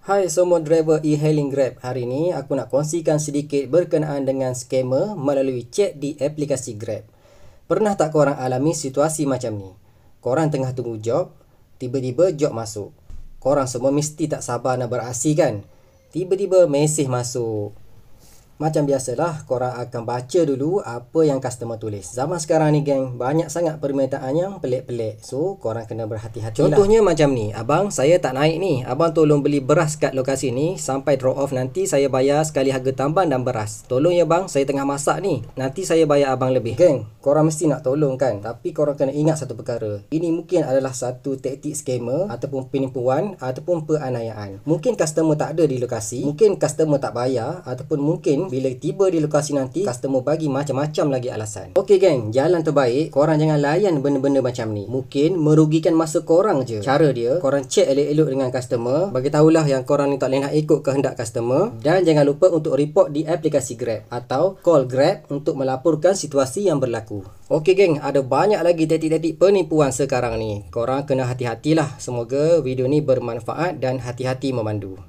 Hai semua driver e-hailing Grab. Hari ini aku nak kongsikan sedikit berkenaan dengan skamer melalui chat di aplikasi Grab. Pernah tak korang alami situasi macam ni? Korang tengah tunggu job, tiba-tiba job masuk. Korang semua mesti tak sabar nak beraksi kan? Tiba-tiba mesej masuk. Macam biasalah, korang akan baca dulu apa yang customer tulis. Zaman sekarang ni geng, banyak sangat permintaan yang pelik-pelik. So, korang kena berhati-hati lah. Contohnya macam ni, abang saya tak naik ni. Abang tolong beli beras kat lokasi ni sampai drop off, nanti saya bayar sekali harga tambahan dan beras. Tolong ya bang, saya tengah masak ni. Nanti saya bayar abang lebih. Geng, korang mesti nak tolong kan? Tapi korang kena ingat satu perkara. Ini mungkin adalah satu taktik scammer ataupun penipuan ataupun penganiayaan. Mungkin customer tak ada di lokasi, mungkin customer tak bayar, ataupun mungkin bila tiba di lokasi nanti customer bagi macam-macam lagi alasan. Okey geng, jalan terbaik korang jangan layan benda-benda macam ni. Mungkin merugikan masa korang je. Cara dia, korang check elok-elok dengan customer, bagi tahulah yang korang ni tak boleh nak ikut kehendak customer, dan jangan lupa untuk report di aplikasi Grab atau call Grab untuk melaporkan situasi yang berlaku. Okey geng, ada banyak lagi taktik-taktik penipuan sekarang ni. Korang kena hati-hatilah. Semoga video ni bermanfaat dan hati-hati memandu.